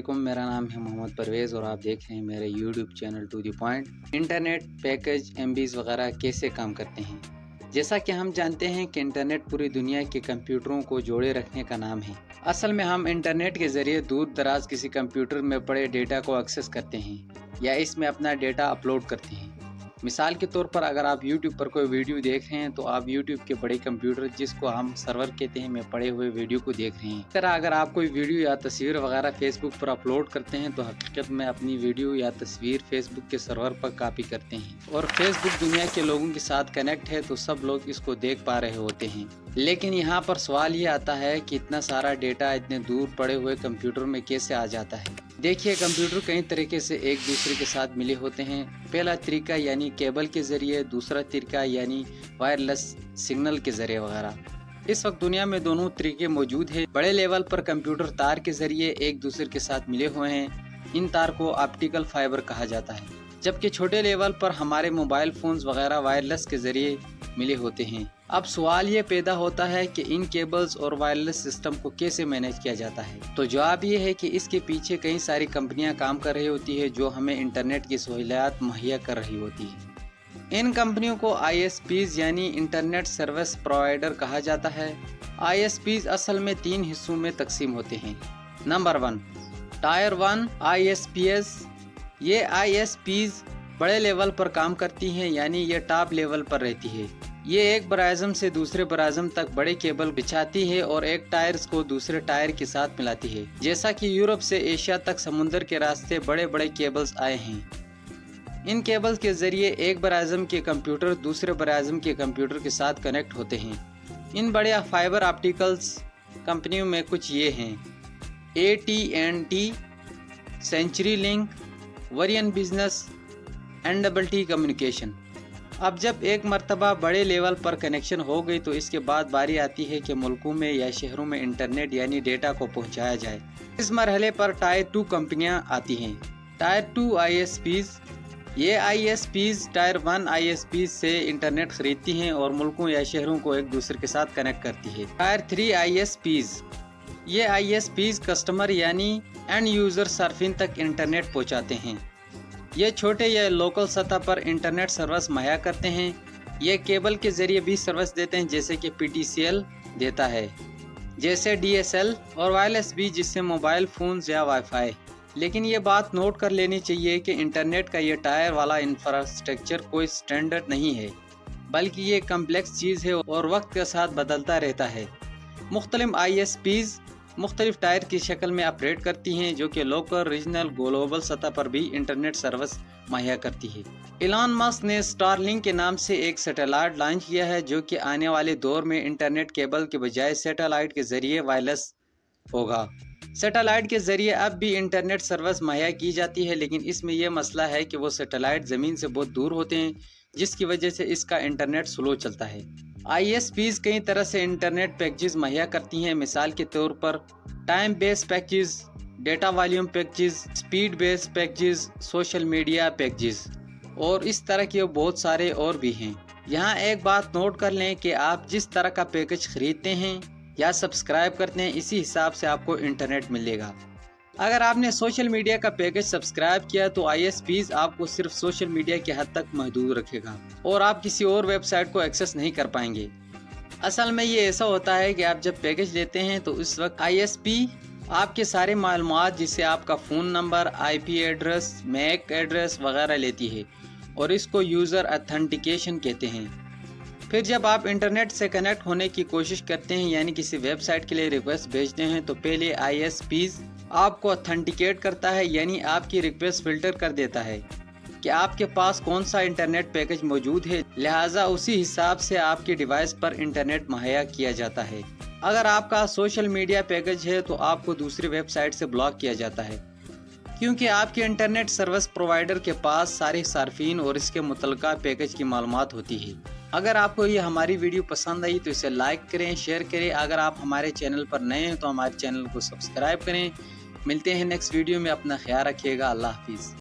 वालेकुम, मेरा नाम है मोहम्मद परवेज़ और आप देख रहे हैं मेरे YouTube channel to the point. Internet package MBs वगैरह कैसे काम करते हैं। जैसा कि हम जानते हैं कि इंटरनेट पूरी दुनिया के कंप्यूटरों को जोड़े रखने का नाम है। असल में हम इंटरनेट के ज़रिए दूर दराज किसी कंप्यूटर में पड़े डेटा को एक्सेस करते हैं या इसमें अपना डेटा अपलोड करते हैं। मिसाल के तौर पर अगर आप YouTube पर कोई वीडियो देख रहे हैं तो आप YouTube के बड़े कंप्यूटर जिसको हम सर्वर कहते हैं में पड़े हुए वीडियो को देख रहे हैं। इस तरह अगर आप कोई वीडियो या तस्वीर वगैरह फेसबुक पर अपलोड करते हैं तो हकीकत में अपनी वीडियो या तस्वीर फेसबुक के सर्वर पर कॉपी करते हैं और फेसबुक दुनिया के लोगों के साथ कनेक्ट है तो सब लोग इसको देख पा रहे होते हैं। लेकिन यहाँ पर सवाल ये आता है कि इतना सारा डेटा इतने दूर पड़े हुए कंप्यूटर में कैसे आ जाता है। देखिए, कंप्यूटर कई तरीके से एक दूसरे के साथ मिले होते हैं। पहला तरीका यानी केबल के ज़रिए, दूसरा तरीका यानी वायरलेस सिग्नल के ज़रिए वगैरह। इस वक्त दुनिया में दोनों तरीके मौजूद हैं। बड़े लेवल पर कंप्यूटर तार के ज़रिए एक दूसरे के साथ मिले हुए हैं। इन तार को ऑप्टिकल फाइबर कहा जाता है। जबकि छोटे लेवल पर हमारे मोबाइल फ़ोन्स वगैरह वायरलेस के ज़रिए मिले होते हैं। अब सवाल ये पैदा होता है कि इन केबल्स और वायरलेस सिस्टम को कैसे मैनेज किया जाता है। तो जवाब ये है कि इसके पीछे कई सारी कंपनियां काम कर रही होती है जो हमें इंटरनेट की सहूलियत मुहैया कर रही होती है। इन कंपनियों को ISPs यानी इंटरनेट सर्विस प्रोवाइडर कहा जाता है। ISPs असल में 3 हिस्सों में तकसीम होते हैं। Number 1, tyre 1 ISPs। ये ISPs बड़े लेवल पर काम करती हैं, यानी ये टॉप लेवल पर रहती है। ये एक बराज़म से दूसरे बराज़म तक बड़े केबल बिछाती है और एक टायर्स को दूसरे टायर के साथ मिलाती है। जैसा कि यूरोप से एशिया तक समुद्र के रास्ते बड़े बड़े केबल्स आए हैं। इन केबल्स के ज़रिए एक बराज़म के कंप्यूटर दूसरे बराज़म के कंप्यूटर के साथ कनेक्ट होते हैं। इन बड़े फाइबर ऑप्टिकल्स कंपनियों में कुछ ये हैं: AT&T, CenturyLink, Verizon business, NTT communication. अब जब एक मर्तबा बड़े लेवल पर कनेक्शन हो गई तो इसके बाद बारी आती है कि मुल्कों में या शहरों में इंटरनेट यानी डेटा को पहुंचाया जाए। इस मरहले पर टायर 2 कंपनियां आती हैं। Tyre 2 ISPs। ये ISPs टायर 1 ISPs से इंटरनेट खरीदती हैं और मुल्कों या शहरों को एक दूसरे के साथ कनेक्ट करती है। Tyre 3 ISPs। ये ISPs कस्टमर यानी एंड यूज़र सर्फिंग तक इंटरनेट पहुँचाते हैं। ये छोटे या लोकल सतह पर इंटरनेट सर्विस मुहैया करते हैं। ये केबल के ज़रिए भी सर्विस देते हैं जैसे कि PTCL देता है, जैसे DSL, और वायरलेस भी जिससे मोबाइल फ़ोन्स या वाईफाई। लेकिन ये बात नोट कर लेनी चाहिए कि इंटरनेट का ये टायर वाला इंफ्रास्ट्रक्चर कोई स्टैंडर्ड नहीं है, बल्कि ये कम्प्लेक्स चीज़ है और वक्त के साथ बदलता रहता है। मुख्तलिफ ISPs मुख्तलिफ टायर की शक्ल में ऑपरेट करती हैं जो कि लोकल, रीजनल, ग्लोबल सतह पर भी इंटरनेट सर्विस मुहैया करती है। इलॉन मस्क ने स्टारलिंक के नाम से एक सैटेलाइट लॉन्च किया है जो कि आने वाले दौर में इंटरनेट केबल के बजाय सैटेलाइट के ज़रिए वायरलेस होगा। सैटेलाइट के ज़रिए अब भी इंटरनेट सर्विस मुहैया की जाती है, लेकिन इसमें यह मसला है कि वो सैटेलाइट ज़मीन से बहुत दूर होते हैं जिसकी वजह से इसका इंटरनेट स्लो चलता है। ISPs कई तरह से इंटरनेट पैकेजेस मुहैया करती हैं। मिसाल के तौर पर time based packages, data volume packages, speed based packages, social media packages और इस तरह के बहुत सारे और भी हैं। यहाँ एक बात नोट कर लें कि आप जिस तरह का पैकेज खरीदते हैं या सब्सक्राइब करते हैं इसी हिसाब से आपको इंटरनेट मिलेगा। अगर आपने सोशल मीडिया का पैकेज सब्सक्राइब किया तो ISPs आपको सिर्फ सोशल मीडिया की हद तक महदूद रखेगा और आप किसी और वेबसाइट को एक्सेस नहीं कर पाएंगे। असल में ये ऐसा होता है कि आप जब पैकेज लेते हैं तो इस वक्त ISP आपके सारे मालूमात जिससे आपका phone number, IP address, MAC address वगैरह लेती है और इसको यूज़र ऑथेंटिकेशन कहते हैं। फिर जब आप इंटरनेट से कनेक्ट होने की कोशिश करते हैं यानी किसी वेबसाइट के लिए रिक्वेस्ट भेजते हैं तो पहले ISPs आपको ऑथेंटिकेट करता है, यानी आपकी रिक्वेस्ट फिल्टर कर देता है कि आपके पास कौन सा इंटरनेट पैकेज मौजूद है, लिहाजा उसी हिसाब से आपके डिवाइस पर इंटरनेट मुहैया किया जाता है। अगर आपका सोशल मीडिया पैकेज है तो आपको दूसरी वेबसाइट से ब्लॉक किया जाता है क्योंकि आपके इंटरनेट सर्विस प्रोवाइडर के पास सारे सार्फिन और इसके मुतल्लिका पैकेज की मालूमात होती है। अगर आपको ये हमारी वीडियो पसंद आई तो इसे लाइक करें, शेयर करें। अगर आप हमारे चैनल पर नए हैं तो हमारे चैनल को सब्सक्राइब करें। मिलते हैं नेक्स्ट वीडियो में। अपना ख्याल रखिएगा। अल्लाह हाफिज़।